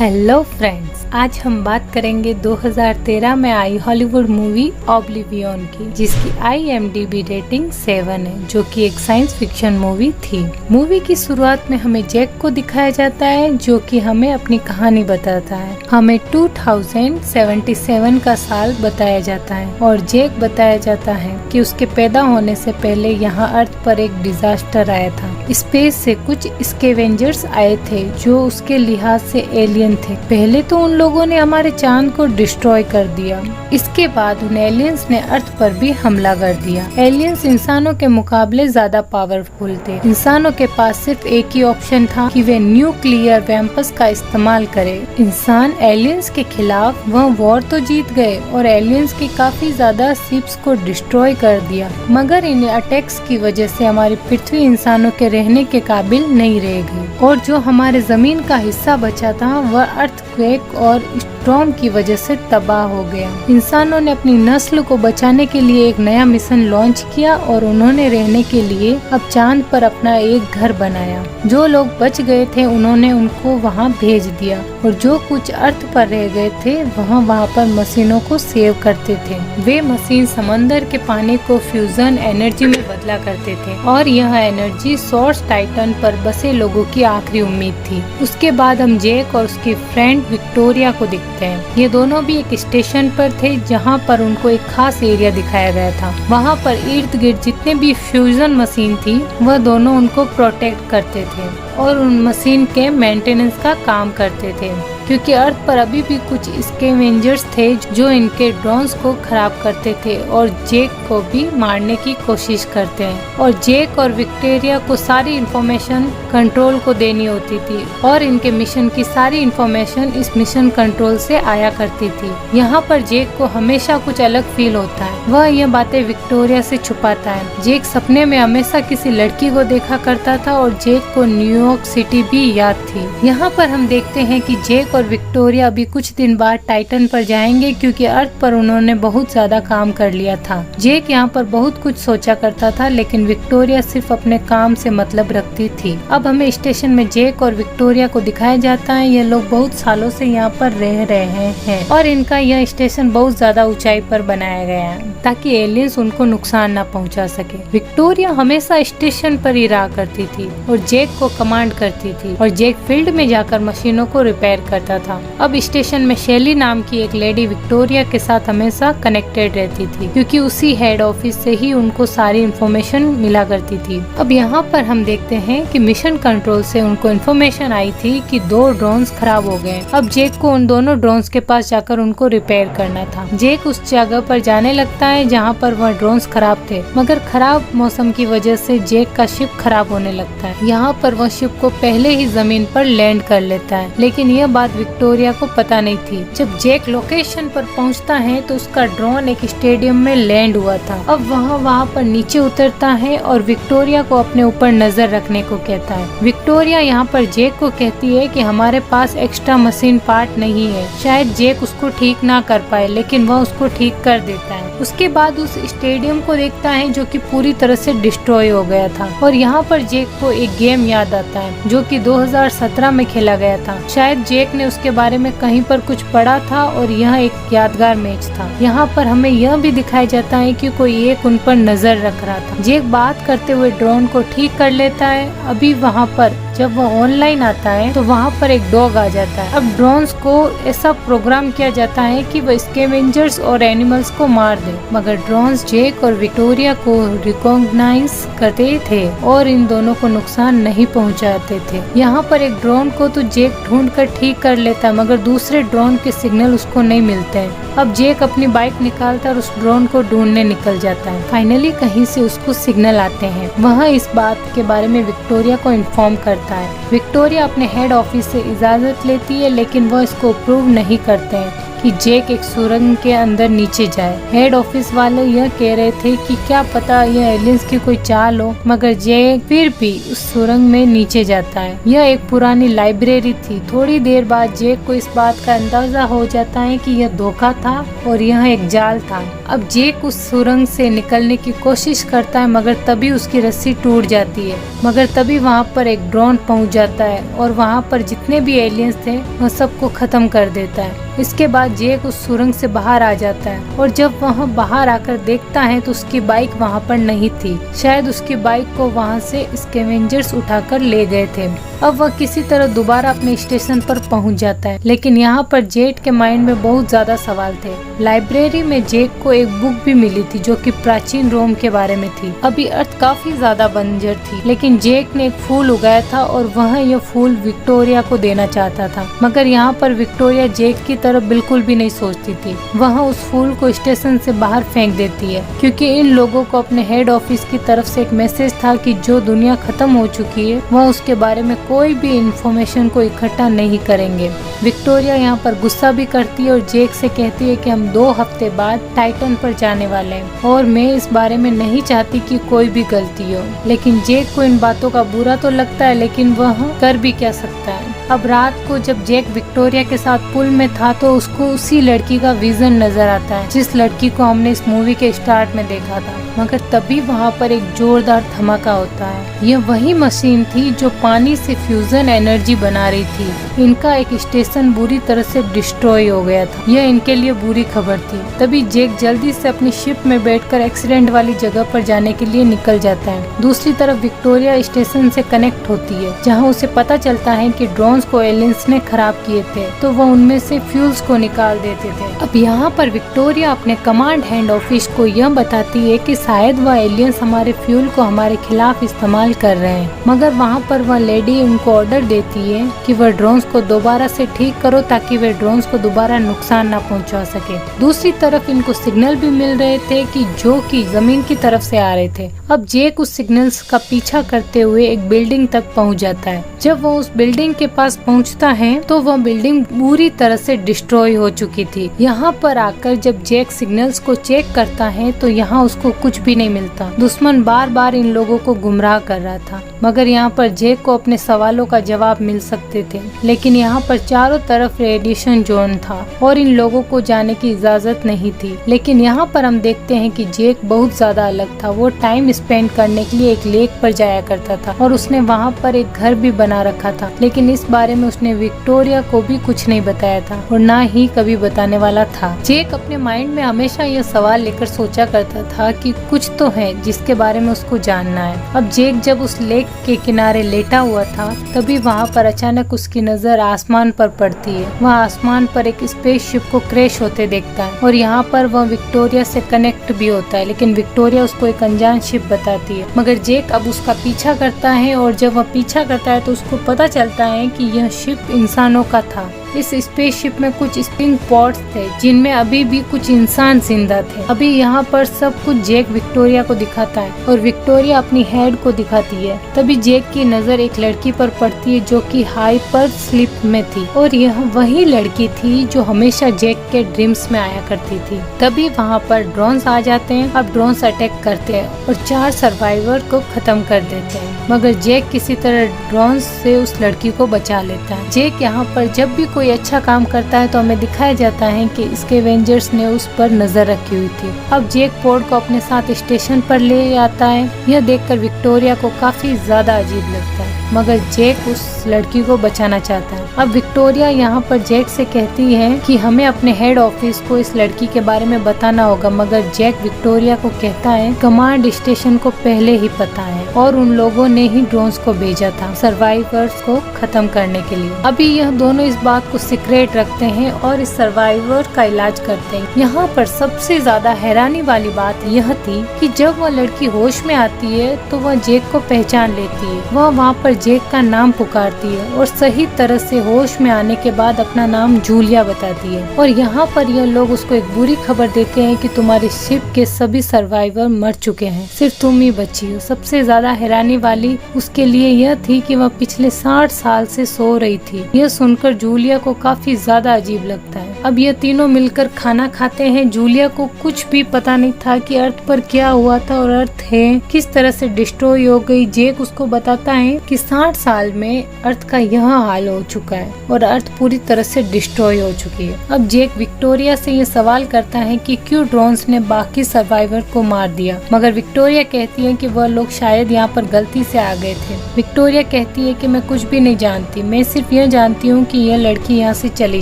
Hello friends, आज हम बात करेंगे 2013 में आई हॉलीवुड मूवी ऑब्लिवियन की, जिसकी IMDb रेटिंग 7 है, जो कि एक साइंस फिक्शन मूवी थी। मूवी की शुरुआत में हमें जैक को दिखाया जाता है, जो कि हमें अपनी कहानी बताता है। हमें 2077 का साल बताया जाता है और जैक बताया जाता है कि उसके पैदा होने से पहले यहाँ अर्थ पर एक डिजास्टर आया था। स्पेस से कुछ स्कैवेंजर्स आए थे जो उसके लिहाज से एलियन थे। पहले तो उन लोगों ने हमारे चांद को डिस्ट्रॉय कर दिया। इसके बाद उन एलियंस ने अर्थ पर भी हमला कर दिया। एलियंस इंसानों के मुकाबले ज्यादा पावरफुल थे। इंसानों के पास सिर्फ एक ही ऑप्शन था कि वे न्यूक्लियर वेपन्स का इस्तेमाल करें। इंसान एलियंस के खिलाफ वह वॉर तो जीत गए और एलियंस की काफी ज्यादा शिप्स को डिस्ट्रॉय कर दिया, मगर इन अटैक्स की वजह से हमारी पृथ्वी इंसानों के रहने के काबिल नहीं रह गई और जो हमारे जमीन का हिस्सा बचा था वह अर्थक्वेक और स्टॉर्म की वजह से तबाह हो गया। इंसानों ने अपनी नस्ल को बचाने के लिए एक नया मिशन लॉन्च किया और उन्होंने रहने के लिए अब चांद पर अपना एक घर बनाया। जो लोग बच गए थे उन्होंने उनको वहां भेज दिया और जो कुछ अर्थ पर रह गए थे वहां पर मशीनों को सेव करते थे। वे मशीन समंदर के पानी को फ्यूजन एनर्जी में बदला करते थे और यह एनर्जी सोर्स टाइटन पर बसे लोगों की आखिरी उम्मीद थी। उसके बाद हम जैक और उसकी फ्रेंड विक्टोरिया को दिखते हैं। ये दोनों भी एक स्टेशन पर थे जहां पर उनको एक खास एरिया दिखाया गया था। वहां पर इर्द गिर्द जितने भी फ्यूजन मशीन थी वह दोनों उनको प्रोटेक्ट करते थे और उन मशीन के मेंटेनेंस का काम करते थे, क्योंकि अर्थ पर अभी भी कुछ स्कैवेंजर्स थे जो इनके ड्रोन्स को खराब करते थे और जैक को भी मारने की कोशिश करते हैं। और जैक और विक्टोरिया को सारी इंफॉर्मेशन कंट्रोल को देनी होती थी और इनके मिशन की सारी इंफॉर्मेशन इस मिशन कंट्रोल से आया करती थी। यहाँ पर जैक को हमेशा कुछ अलग फील होता है। वह यह बातें विक्टोरिया से छुपाता है। जैक सपने में हमेशा किसी लड़की को देखा करता था और जैक को न्यूयॉर्क सिटी भी याद थी। यहाँ पर हम देखते हैं कि जैक और विक्टोरिया अभी कुछ दिन बाद टाइटन पर जाएंगे, क्योंकि अर्थ पर उन्होंने बहुत ज्यादा काम कर लिया था। जैक यहाँ पर बहुत कुछ सोचा करता था, लेकिन विक्टोरिया सिर्फ अपने काम से मतलब रखती थी। अब हमें स्टेशन में जैक और विक्टोरिया को दिखाया जाता है। ये लोग बहुत सालों से यहाँ पर रह रहे हैं और इनका यह स्टेशन बहुत ज्यादा ऊंचाई पर बनाया गया है ताकि एलियंस उनको नुकसान न पहुँचा सके। विक्टोरिया हमेशा स्टेशन पर ही रहा करती थी और जैक को कमांड करती थी और जैक फील्ड में जाकर मशीनों को रिपेयर करता था। अब स्टेशन में शेली नाम की एक लेडी विक्टोरिया के साथ हमेशा कनेक्टेड रहती थी, क्योंकि उसी हेड ऑफिस से ही उनको सारी इन्फॉर्मेशन मिला करती थी। अब यहाँ पर हम देखते हैं कि मिशन कंट्रोल से उनको इन्फॉर्मेशन आई थी कि 2 ड्रोन्स खराब हो गए। अब जैक को उन दोनों ड्रोन्स के पास जाकर उनको रिपेयर करना था। जैक उस जगह पर जाने लगता है जहाँ पर वह ड्रोन्स खराब थे, मगर खराब मौसम की वजह से जैक का शिप खराब होने लगता है। यहाँ पर वह शिप को पहले ही जमीन पर लैंड कर लेता है, लेकिन यह बात विक्टोरिया को पता नहीं थी। जब जैक लोकेशन पर पहुंचता है तो उसका ड्रोन एक स्टेडियम में लैंड हुआ था। अब वहाँ पर नीचे उतरता है और विक्टोरिया को अपने ऊपर नजर रखने को कहता है। विक्टोरिया यहाँ पर जैक को कहती है कि हमारे पास एक्स्ट्रा मशीन पार्ट नहीं है। शायद जैक उसको ठीक ना कर पाए, लेकिन वह उसको ठीक कर देता है। उसके बाद उस स्टेडियम को देखता है जो कि पूरी तरह से डिस्ट्रॉय हो गया था और यहाँ पर जैक को एक गेम याद आता है जो कि 2017 में खेला गया था। शायद जैक ने उसके बारे में कहीं पर कुछ पढ़ा था और यह एक यादगार मैच था। यहाँ पर हमें यह भी दिखाया जाता है कि कोई एक उन पर नजर रख रहा था। जैक बात करते हुए ड्रोन को ठीक कर लेता है। अभी वहाँ पर जब वह ऑनलाइन आता है तो वहाँ पर एक डॉग आ जाता है। अब ड्रोन्स को ऐसा प्रोग्राम किया जाता है कि वह स्कैवेंजर्स और एनिमल्स को मार दे, मगर ड्रोन्स जैक और विक्टोरिया को रिकॉग्नाइज करते थे और इन दोनों को नुकसान नहीं पहुँचाते थे। यहाँ पर एक ड्रोन को तो जैक ढूंढ कर ठीक कर लेता है, मगर दूसरे ड्रोन के सिग्नल उसको नहीं मिलते हैं। अब जैक अपनी बाइक निकालता और उस ड्रोन को ढूंढने निकल जाता है। फाइनली कहीं से उसको सिग्नल आते हैं। वह इस बात के बारे में विक्टोरिया को इन्फॉर्म करता है। विक्टोरिया अपने हेड ऑफिस से इजाजत लेती है, लेकिन वह इसको अप्रूव नहीं करते हैं कि जैक एक सुरंग के अंदर नीचे जाए। हेड ऑफिस वाले यह कह रहे थे कि क्या पता यह एलियंस की कोई चाल हो, मगर जैक फिर भी उस सुरंग में नीचे जाता है। यह एक पुरानी लाइब्रेरी थी। थोड़ी देर बाद जैक को इस बात का अंदाजा हो जाता है कि यह धोखा था और यह एक जाल था। अब जेक उस सुरंग से निकलने की कोशिश करता है, मगर तभी उसकी रस्सी टूट जाती है। मगर तभी वहाँ पर एक ड्रोन पहुँच जाता है और वहाँ पर जितने भी एलियंस थे वह सबको खत्म कर देता है। इसके बाद जेक उस सुरंग से बाहर आ जाता है और जब वह बाहर आकर देखता है तो उसकी बाइक वहाँ पर नहीं थी। शायद उसकी बाइक को वहाँ से स्कैवेंजर्स उठाकर ले गए थे। अब वह किसी तरह दोबारा अपने स्टेशन पर पहुँच जाता है, लेकिन यहाँ पर जेक के माइंड में बहुत ज्यादा सवाल थे। लाइब्रेरी में जेक को एक बुक भी मिली थी जो कि प्राचीन रोम के बारे में थी। अभी अर्थ काफी ज्यादा बंजर थी, लेकिन जेक ने एक फूल उगाया था और वह यह फूल विक्टोरिया को देना चाहता था। मगर यहाँ पर विक्टोरिया जेक की तरफ बिल्कुल भी नहीं सोचती थी। वह उस फूल को स्टेशन से बाहर फेंक देती है, क्योंकि इन लोगों को अपने हेड ऑफिस की तरफ से एक मैसेज था कि जो दुनिया खत्म हो चुकी है वह उसके बारे में कोई भी इंफॉर्मेशन को इकट्ठा नहीं करेंगे। विक्टोरिया यहाँ पर गुस्सा भी करती है और जेक से कहती है कि हम 2 हफ्ते बाद टाइटन पर जाने वाले हैं और मैं इस बारे में नहीं चाहती कि कोई भी गलती हो। लेकिन जेक को इन बातों का बुरा तो लगता है, लेकिन वह कर भी क्या सकता है। अब रात को जब जेक विक्टोरिया के साथ पुल में था तो उसको उसी लड़की का विजन नजर आता है जिस लड़की को हमने इस मूवी के स्टार्ट में देखा था। मगर तभी वहाँ पर एक जोरदार धमाका होता है। यह वही मशीन थी जो पानी से फ्यूजन एनर्जी बना रही थी। इनका एक स्टेशन बुरी तरह से डिस्ट्रॉय हो गया था। यह इनके लिए बुरी खबर थी। तभी जेक जल्दी से अपनी शिप में बैठकर एक्सीडेंट वाली जगह पर जाने के लिए निकल जाता है। दूसरी तरफ विक्टोरिया स्टेशन से कनेक्ट होती है, जहाँ उसे पता चलता है कि ड्रोन्स को एलियंस ने खराब किए थे, तो वह उनमें से फ्यूल्स को निकाल देते थे। अब यहाँ पर विक्टोरिया अपने कमांड हैंड ऑफिस को यह बताती है कि शायद वह एलियंस हमारे फ्यूल को हमारे खिलाफ इस्तेमाल कर रहे हैं। मगर वहाँ पर वह लेडी उनको ऑर्डर देती है कि वह ड्रोन्स को दोबारा से ठीक करो ताकि वे ड्रोन्स को दोबारा नुकसान न पहुँचा सके। दूसरी तरफ इनको सिग्नल भी मिल रहे थे कि जो कि जमीन की तरफ से आ रहे थे। अब जेक उस सिग्नल्स का पीछा करते हुए एक बिल्डिंग तक पहुँच जाता है। जब वह उस बिल्डिंग के पास पहुँचता है तो वह बिल्डिंग पूरी तरह से डिस्ट्रॉय हो चुकी थी। यहाँ पर आकर जब जेक सिग्नल्स को चेक करता है तो यहाँ उसको कुछ भी नहीं मिलता। दुश्मन बार बार इन लोगों को गुमराह कर रहा था, मगर यहाँ पर जेक को अपने सवालों का जवाब मिल सकते थे। लेकिन यहाँ पर चारों तरफ रेडिएशन जोन था और इन लोगों को जाने की इजाजत नहीं थी। लेकिन यहाँ पर हम देखते हैं कि जेक बहुत ज्यादा अलग था। वो टाइम स्पेंड करने के लिए एक लेक पर जाया करता था और उसने वहाँ पर एक घर भी बना रखा था, लेकिन इस बारे में उसने विक्टोरिया को भी कुछ नहीं बताया था और ना ही कभी बताने वाला था। जेक अपने माइंड में हमेशा यह सवाल लेकर सोचा करता था कि कुछ तो है जिसके बारे में उसको जानना है। अब जेक जब उस लेक के किनारे लेटा हुआ था तभी वहाँ पर अचानक उसकी नजर आसमान पर पड़ती है। वह आसमान पर एक स्पेसशिप को क्रैश होते देखता है और यहाँ पर वह विक्टोरिया से कनेक्ट भी होता है, लेकिन विक्टोरिया उसको एक अनजान शिप बताती है। मगर जेक अब उसका पीछा करता है और जब वह पीछा करता है तो उसको पता चलता है कि यह शिप इंसानों का था। इस स्पेसशिप में कुछ स्प्रिंग पॉट्स थे जिनमें अभी भी कुछ इंसान जिंदा थे। अभी यहाँ पर सब कुछ जेक विक्टोरिया को दिखाता है और विक्टोरिया अपनी हेड को दिखाती है। तभी जेक की नजर एक लड़की पर पड़ती है जो कि हाइपर स्लीप में थी और यह वही लड़की थी जो हमेशा जेक के ड्रीम्स में आया करती थी। तभी वहाँ पर ड्रोन्स आ जाते हैं। अब ड्रोन्स अटैक करते हैं और 4 सर्वाइवर को खत्म कर देते हैं, मगर जेक किसी तरह ड्रोन्स से उस लड़की को बचा लेता है। जेक यहाँ पर जब भी कोई अच्छा काम करता है तो हमें दिखाया जाता है कि स्कैवेंजर्स ने उस पर नजर रखी हुई थी। अब जेक पोर्ट को अपने साथ स्टेशन पर ले आता है। यह देखकर विक्टोरिया को काफी ज्यादा अजीब लगता है, मगर जेक उस लड़की को बचाना चाहता है। अब विक्टोरिया यहाँ पर जेक से कहती है कि हमें अपने हेड ऑफिस को इस लड़की के बारे में बताना होगा, मगर जेक विक्टोरिया को कहता है कमांड स्टेशन को पहले ही पता है और उन लोगों ने ही ड्रोन्स को भेजा था सर्वाइवर्स को खत्म करने के लिए। अभी यह दोनों इस बात को सीक्रेट रखते हैं और इस सर्वाइवर का इलाज करते हैं। यहाँ पर सबसे ज्यादा हैरानी वाली बात यह थी कि जब वह लड़की होश में आती है तो वह जेक को पहचान लेती है। वह वहाँ पर जेक का नाम पुकारती है और सही तरह से होश में आने के बाद अपना नाम जूलिया बताती है। और यहाँ पर यह लोग उसको एक बुरी खबर देते हैं कि तुम्हारी शिप के सभी सर्वाइवर मर चुके हैं, सिर्फ तुम ही बची हो। सबसे ज्यादा हैरानी वाली उसके लिए यह थी कि वह पिछले 60 साल से सो रही थी। यह सुनकर जूलिया को काफी ज्यादा अजीब लगता है। अब ये तीनों मिलकर खाना खाते हैं। जूलिया को कुछ भी पता नहीं था कि अर्थ पर क्या हुआ था और अर्थ है किस तरह से डिस्ट्रॉय हो गई। जेक उसको बताता है कि 60 साल में अर्थ का यह हाल हो चुका है और अर्थ पूरी तरह से डिस्ट्रॉय हो चुकी है। अब जेक विक्टोरिया से ये सवाल करता है कि क्यों ड्रोन्स ने बाकी सर्वाइवर को मार दिया, मगर विक्टोरिया कहती है कि वह लोग शायद यहाँ पर गलती से आ गए थे। विक्टोरिया कहती है कि मैं कुछ भी नहीं जानती, मैं सिर्फ यह जानती हूँ कि यह लड़की यहाँ से चली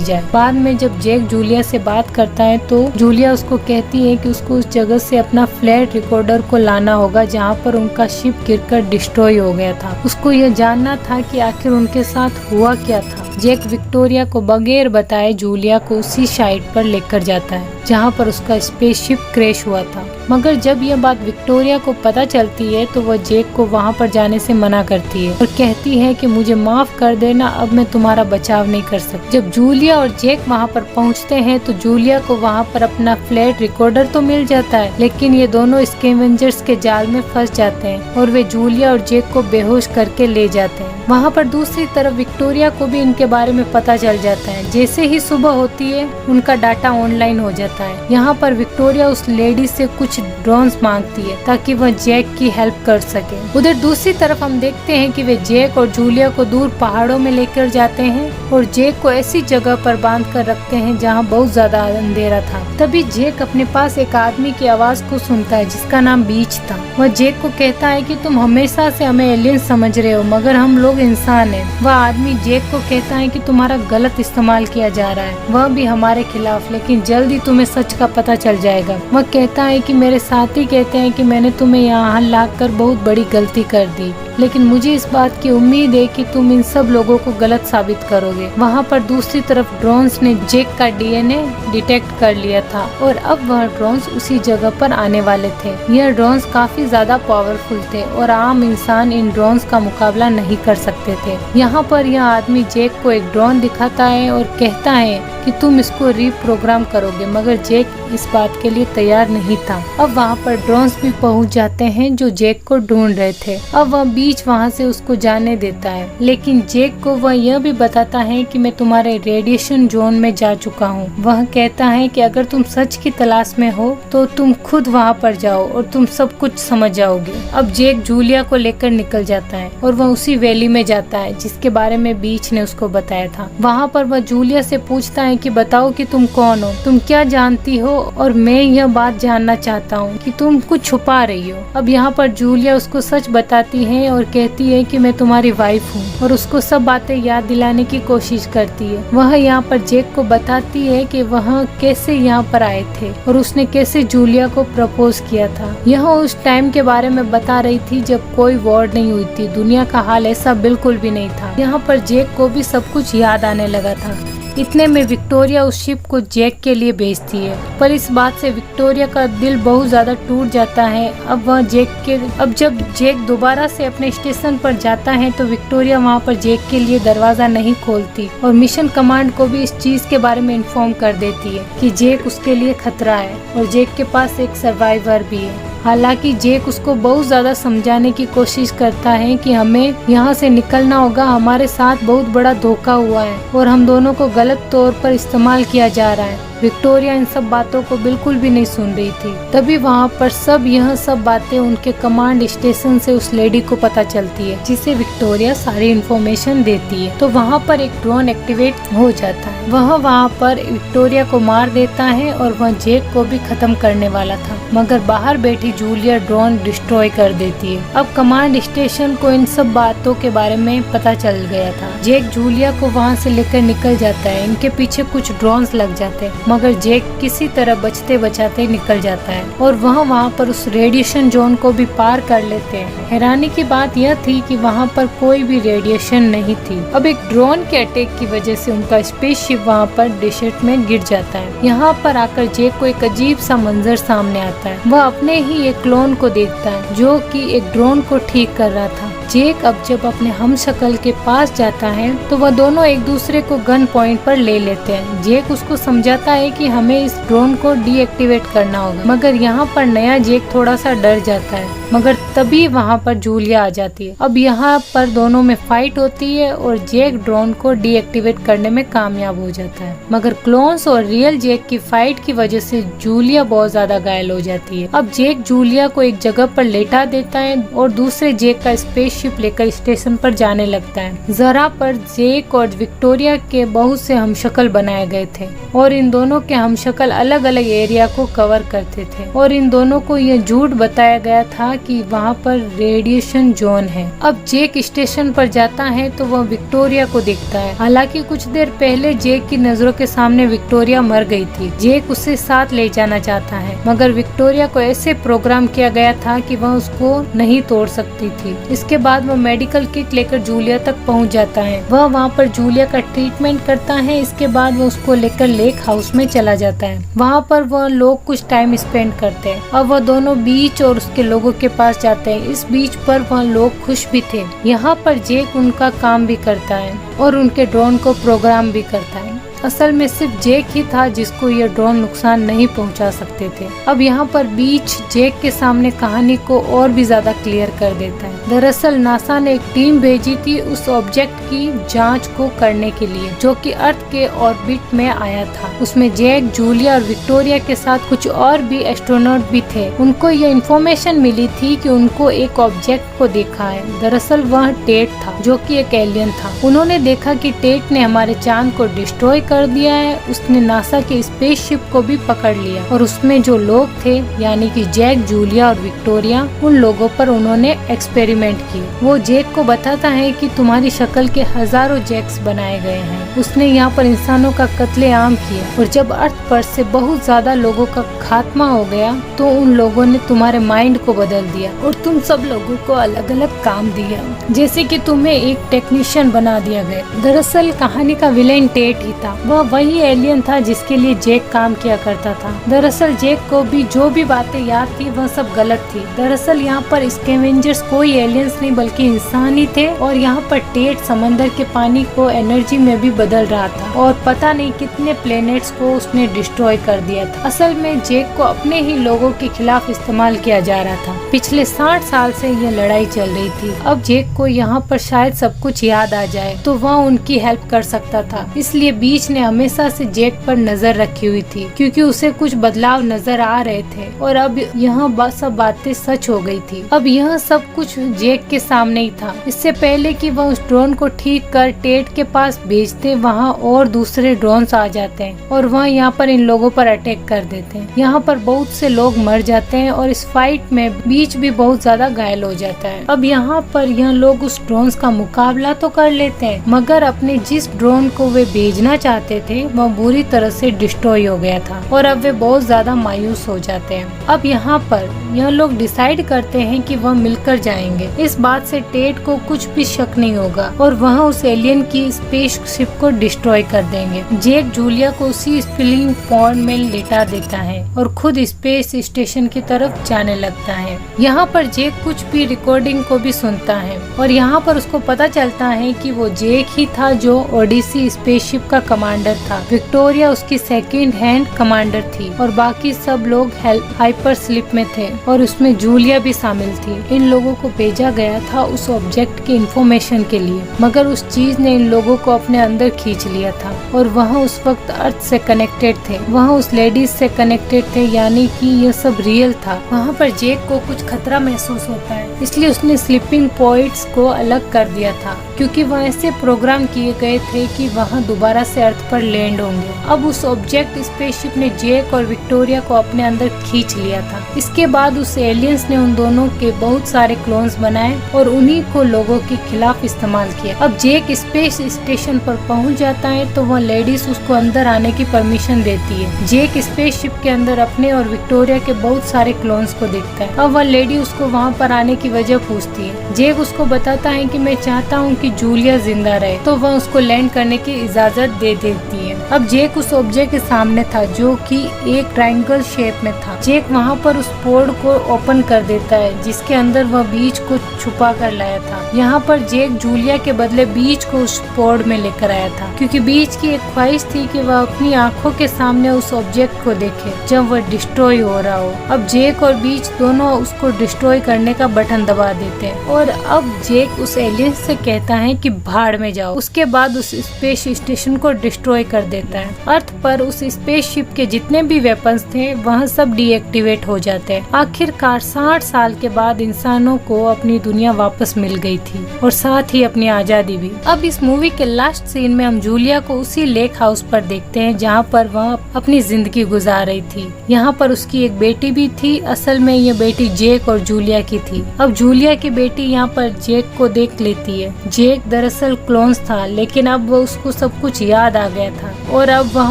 जाए। बाद में जब जेक जूलिया से बात करता है तो जूलिया उसको कहती है कि उसको उस जगह से अपना फ्लैट रिकॉर्डर को लाना होगा जहाँ पर उनका शिप गिरकर डिस्ट्रॉय हो गया था। उसको यह जानना था कि आखिर उनके साथ हुआ क्या था। जेक विक्टोरिया को बगैर बताए जूलिया को उसी साइट पर लेकर जाता है जहाँ पर उसका स्पेसशिप क्रैश हुआ था, मगर जब यह बात विक्टोरिया को पता चलती है तो वह जेक को वहाँ पर जाने से मना करती है और कहती है कि मुझे माफ कर देना, अब मैं तुम्हारा बचाव नहीं कर सकती। जब जूलिया और जेक वहाँ पर पहुँचते हैं तो जूलिया को वहाँ पर अपना फ्लैट रिकॉर्डर तो मिल जाता है, लेकिन ये दोनों स्कैवेंजर्स के जाल में फंस जाते हैं और वे जूलिया और जेक को बेहोश करके ले जाते हैं। वहाँ पर दूसरी तरफ विक्टोरिया को भी इनके बारे में पता चल जाता है। जैसे ही सुबह होती है उनका डाटा ऑनलाइन हो जाता है। यहाँ पर विक्टोरिया उस लेडी से कुछ ड्रोन्स मांगती है ताकि वह जेक की हेल्प कर सके। उधर दूसरी तरफ हम देखते हैं कि वे जेक और जूलिया को दूर पहाड़ों में लेकर जाते हैं और जेक को ऐसी जगह पर बांध कर रखते हैं जहाँ बहुत ज्यादा अंधेरा था। तभी जेक अपने पास एक आदमी की आवाज को सुनता है जिसका नाम बीच था। वह जेक को कहता है कि तुम हमेशा से हमें एलियन समझ रहे हो, मगर हम लोग इंसान हैं। वह आदमी जेक को कहता है कि तुम्हारा गलत इस्तेमाल किया जा रहा है, वह भी हमारे खिलाफ, लेकिन जल्द ही तुम्हें सच का पता चल जाएगा। वह कहता है कि मेरे साथी कहते हैं कि मैंने तुम्हें यहाँ लाकर बहुत बड़ी गलती कर दी, लेकिन मुझे इस बात की उम्मीद है कि तुम इन सब लोगों को गलत साबित करोगे। वहाँ पर दूसरी तरफ ड्रोन्स ने जेक का डीएनए डिटेक्ट कर लिया था और अब वह ड्रोन्स उसी जगह पर आने वाले थे। यह ड्रोन्स काफी ज्यादा पावरफुल थे और आम इंसान इन ड्रोन्स का मुकाबला नहीं कर सकते थे। यहाँ पर यह आदमी जेक को एक ड्रोन दिखाता है और कहता है कि तुम इसको रीप्रोग्राम करोगे, मगर जेक इस बात के लिए तैयार नहीं था। अब वहाँ पर ड्रोन्स भी पहुँच जाते हैं जो जेक को ढूंढ रहे थे। अब वह बीच वहाँ से उसको जाने देता है, लेकिन जेक को वह यह भी बताता है कि मैं तुम्हारे रेडिएशन जोन में जा चुका हूँ। वह कहता है कि अगर तुम सच की तलाश में हो तो तुम खुद वहाँ पर जाओ और तुम सब कुछ समझ जाओगे। अब जेक जूलिया को लेकर निकल जाता है और वह उसी वैली में जाता है जिसके बारे में बीच ने उसको बताया था। वहाँ पर वह जूलिया से पूछता है कि बताओ कि तुम कौन हो, तुम क्या जानती हो, और मैं यह बात जानना चाहता हूँ कि तुम कुछ छुपा रही हो। अब यहाँ पर जूलिया उसको सच बताती है और कहती है कि मैं तुम्हारी वाइफ हूँ और उसको सब बातें याद दिलाने की कोशिश करती है। वह यहाँ पर जेक को बताती है कि वह कैसे यहाँ पर आए थे और उसने कैसे जूलिया को प्रपोज किया था। यह उस टाइम के बारे में बता रही थी जब कोई वॉर नहीं हुई थी, दुनिया का हाल ऐसा बिल्कुल भी नहीं था। यहाँ पर जेक को भी सब कुछ याद आने लगा था। इतने में विक्टोरिया उस शिप को जेक के लिए भेजती है, पर इस बात से विक्टोरिया का दिल बहुत ज्यादा टूट जाता है। अब जब जेक दोबारा से अपने स्टेशन पर जाता है तो विक्टोरिया वहाँ पर जेक के लिए दरवाजा नहीं खोलती और मिशन कमांड को भी इस चीज के बारे में इन्फॉर्म कर देती है कि जेक उसके लिए खतरा है और जेक के पास एक सर्वाइवर भी है। हालांकि जेक उसको बहुत ज्यादा समझाने की कोशिश करता है कि हमें यहाँ से निकलना होगा, हमारे साथ बहुत बड़ा धोखा हुआ है और हम दोनों को गलत तौर पर इस्तेमाल किया जा रहा है। विक्टोरिया इन सब बातों को बिल्कुल भी नहीं सुन रही थी। तभी वहाँ पर यह सब बातें उनके कमांड स्टेशन से उस लेडी को पता चलती है, जिसे विक्टोरिया सारी इन्फॉर्मेशन देती है। तो वहाँ पर एक ड्रोन एक्टिवेट हो जाता है। वह वहाँ पर विक्टोरिया को मार देता है और वह जेक को भी खत्म करने वाला था, मगर बाहर बैठी जूलिया ड्रोन डिस्ट्रॉय कर देती है। अब कमांड स्टेशन को इन सब बातों के बारे में पता चल गया था। जेक जूलिया को वहाँ से लेकर निकल जाता है। इनके पीछे कुछ ड्रोन्स लग जाते हैं, मगर जेक किसी तरह बचते बचाते निकल जाता है और वह वहाँ पर उस रेडिएशन जोन को भी पार कर लेते हैं। हैरानी की बात यह थी कि वहाँ पर कोई भी रेडिएशन नहीं थी। अब एक ड्रोन के अटैक की वजह से उनका स्पेसशिप वहाँ पर डेजर्ट में गिर जाता है। यहाँ पर आकर जेक को एक अजीब सा मंजर सामने आता है। वह अपने ही एक क्लोन को देखता है जो कि एक ड्रोन को ठीक कर रहा था। जेक अब जब अपने हमशक्ल के पास जाता है तो वह दोनों एक दूसरे को गन पॉइंट पर ले लेते हैं। जेक उसको समझाता है कि हमें इस ड्रोन को डीएक्टिवेट करना होगा, मगर यहाँ पर नया जेक थोड़ा सा डर जाता है। मगर तभी वहाँ पर जूलिया आ जाती है। अब यहाँ पर दोनों में फाइट होती है और जेक ड्रोन को डीएक्टिवेट करने में कामयाब हो जाता है, मगर क्लोन्स और रियल जेक की फाइट की वजह से जूलिया बहुत ज्यादा घायल हो जाती है। अब जेक जूलिया को एक जगह पर लेटा देता है और दूसरे जेक का स्पेसशिप लेकर स्टेशन पर जाने लगता है। जरा पर जेक और विक्टोरिया के बहुत से हमशक्ल बनाए गए थे और इन दोनों के हमशक्ल अलग अलग एरिया को कवर करते थे और इन दोनों को यह झूठ बताया गया था कि वहाँ पर रेडिएशन जोन है। अब जेक स्टेशन पर जाता है तो वह विक्टोरिया को देखता है। हालांकि कुछ देर पहले जेक की नजरों के सामने विक्टोरिया मर गई थी। जेक उसे साथ ले जाना चाहता है, मगर विक्टोरिया को ऐसे प्रोग्राम किया गया था कि वह उसको नहीं तोड़ सकती थी। इसके बाद वह मेडिकल किट लेकर जूलिया तक पहुंच जाता है। वह वहाँ पर जूलिया का ट्रीटमेंट करता है। इसके बाद वह उसको लेकर लेक हाउस में चला जाता है। वहाँ पर वह लोग कुछ टाइम स्पेंड करते हैं। अब वह दोनों बीच और उसके लोगों के पास जाते हैं। इस बीच पर वह लोग खुश भी थे। यहाँ पर जेक उनका काम भी करता है और उनके ड्रोन को प्रोग्राम भी करता है। असल में सिर्फ जेक ही था जिसको ये ड्रोन नुकसान नहीं पहुंचा सकते थे। अब यहाँ पर बीच जेक के सामने कहानी को और भी ज्यादा क्लियर कर देता है। दरअसल नासा ने एक टीम भेजी थी उस ऑब्जेक्ट की जांच को करने के लिए, जो कि अर्थ के ऑर्बिट में आया था। उसमें जेक, जूलिया और विक्टोरिया के साथ कुछ और भी एस्ट्रोनॉट भी थे। उनको ये इन्फॉर्मेशन मिली थी कि उनको एक ऑब्जेक्ट को देखा है। दरअसल वह टेट था, जो कि एक एलियन था। उन्होंने देखा कि टेट ने हमारे चांद को डिस्ट्रॉय कर दिया है। उसने नासा के स्पेसशिप को भी पकड़ लिया और उसमें जो लोग थे, यानी कि जेक, जूलिया और विक्टोरिया, उन लोगों पर उन्होंने एक्सपेरिमेंट किए। वो जेक को बताता है कि तुम्हारी शक्ल के हजारों जेक्स बनाए गए हैं। उसने यहाँ पर इंसानों का कत्लेआम किया और जब अर्थ पर से बहुत ज्यादा लोगों का खात्मा हो गया तो उन लोगों ने तुम्हारे माइंड को बदल दिया और तुम सब लोगों को अलग अलग काम दिया, जैसे कि तुम्हें एक टेक्नीशियन बना दिया गया। दरअसल कहानी का विलेन टेट ही था। वह वही एलियन था जिसके लिए जेक काम किया करता था। दरअसल जेक को भी जो भी बातें याद थी वह सब गलत थी। दरअसल यहाँ पर स्कैवेंजर्स कोई एलियंस नहीं बल्कि इंसान ही थे और यहाँ पर टेट समंदर के पानी को एनर्जी में भी बदल रहा था और पता नहीं कितने प्लेनेट्स को उसने डिस्ट्रॉय कर दिया था। असल में जेक को अपने ही लोगों के खिलाफ इस्तेमाल किया जा रहा था। पिछले 60 साल से यह लड़ाई चल रही थी। अब जेक को यहाँ पर शायद सब कुछ याद आ जाए तो वह उनकी हेल्प कर सकता था। इसलिए बीच ने हमेशा से जेक पर नजर रखी हुई थी क्योंकि उसे कुछ बदलाव नजर आ रहे थे और अब यह सब बातें सच हो गई थी। अब यह सब कुछ जेक के सामने ही था। इससे पहले कि वह उस ड्रोन को ठीक कर टेट के पास भेजते, वहाँ और दूसरे ड्रोन्स आ जाते हैं और वह यहाँ पर इन लोगों पर अटैक कर देते हैं। यहाँ पर बहुत से लोग मर जाते हैं और इस फाइट में बीच भी बहुत ज्यादा घायल हो जाता है। अब यहाँ पर यह लोग उस ड्रोन का मुकाबला तो कर लेते हैं, मगर अपने जिस ड्रोन को वे भेजना चाहते थे वह बुरी तरह से डिस्ट्रॉय हो गया था और अब वे बहुत ज्यादा मायूस हो जाते हैं। अब यहाँ पर यह लोग डिसाइड करते हैं कि वह मिलकर जाएंगे। इस बात से टेट को कुछ भी शक नहीं होगा और वह उस एलियन की स्पेसशिप को डिस्ट्रॉय कर देंगे। जेक जूलिया को उसी स्पिलिंग पॉन्ड में लेटा देता है और खुद स्पेस स्टेशन की तरफ जाने लगता है। यहाँ पर जेक कुछ भी रिकॉर्डिंग को भी सुनता है और यहाँ पर उसको पता चलता है कि वो जेक ही था जो ओडिसी स्पेसशिप का कमांडर था। विक्टोरिया उसकी सेकंड हैंड कमांडर थी और बाकी सब लोग हाइपर स्लिप में थे और उसमें जूलिया भी शामिल थी। इन लोगों को भेजा गया था उस ऑब्जेक्ट की इंफॉर्मेशन के लिए, मगर उस चीज ने इन लोगों को अपने अंदर खींच लिया था और वह उस वक्त अर्थ से कनेक्टेड थे। वह उस लेडीज से कनेक्टेड थे, यानी कि यह सब रियल था। वहाँ पर जेक को कुछ खतरा महसूस होता है, इसलिए उसने स्लीपिंग पॉइंट्स को अलग कर दिया था क्योंकि वह ऐसे प्रोग्राम किए गए थे कि वहाँ दोबारा से अर्थ पर लैंड होंगे। अब उस ऑब्जेक्ट स्पेसशिप ने जेक और विक्टोरिया को अपने अंदर खींच लिया था। इसके बाद उस एलियंस ने उन दोनों के बहुत सारे क्लोन्स बनाए और उन्हीं को लोगों के खिलाफ इस्तेमाल किया। अब जेक स्पेस स्टेशन पर पहुंच जाता है तो वह लेडीज उसको अंदर आने की परमिशन देती है। जेक स्पेसशिप के अंदर अपने और विक्टोरिया के बहुत सारे क्लोन्स को देखता है। अब वह लेडी उसको वहाँ पर आने की वजह पूछती है। जेक उसको बताता है कि मैं चाहता हूँ कि जूलिया जिंदा रहे, तो वह उसको लैंड करने की इजाजत दे देती है। अब जेक उस ऑब्जेक्ट के सामने था जो कि एक ट्रायंगल शेप में था। जेक वहाँ पर उस पोर्ड को ओपन कर देता है जिसके अंदर वह बीज को छुपा कर लाया था। यहाँ पर जेक जूलिया के बदले बीज को उस पोर्ड में लेकर आया था क्योंकि बीज की एक ख्वाहिश थी कि वह अपनी आंखों के सामने उस ऑब्जेक्ट को देखे जब वह डिस्ट्रॉय हो रहा हो। अब जेक और बीज दोनों उसको डिस्ट्रॉय करने का बटन दबा देते हैं और अब जेक उस एलियन से कहता है कि भाड़ में जाओ। उसके बाद उस स्पेस स्टेशन को डिस्ट्रॉय कर देता है। अर्थ पर उस स्पेसशिप के जितने भी वेपन्स थे वह सब डीएक्टिवेट हो जाते हैं। आखिरकार 60 साल के बाद इंसानों को अपनी दुनिया वापस मिल गई थी और साथ ही अपनी आजादी भी। अब इस मूवी के लास्ट सीन में हम जूलिया को उसी लेक हाउस पर देखते हैं जहाँ पर वह अपनी जिंदगी गुजार रही थी। यहाँ पर उसकी एक बेटी भी थी। असल में ये बेटी जेक और जूलिया की थी। अब जूलिया की बेटी यहाँ पर जेक को देख लेती है। जेक दरअसल क्लोन्स था लेकिन अब वो उसको सब कुछ याद आ गया था और अब वह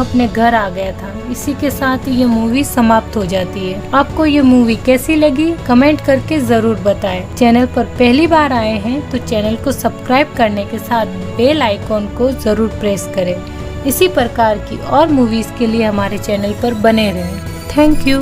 अपने घर आ गया था। इसी के साथ ही ये मूवी समाप्त हो जाती है। आपको ये मूवी कैसी लगी कमेंट करके जरूर बताएं। चैनल पर पहली बार आए हैं तो चैनल को सब्सक्राइब करने के साथ बेल आइकॉन को जरूर प्रेस करें। इसी प्रकार की और मूवीज के लिए हमारे चैनल पर बने रहें। Thank you.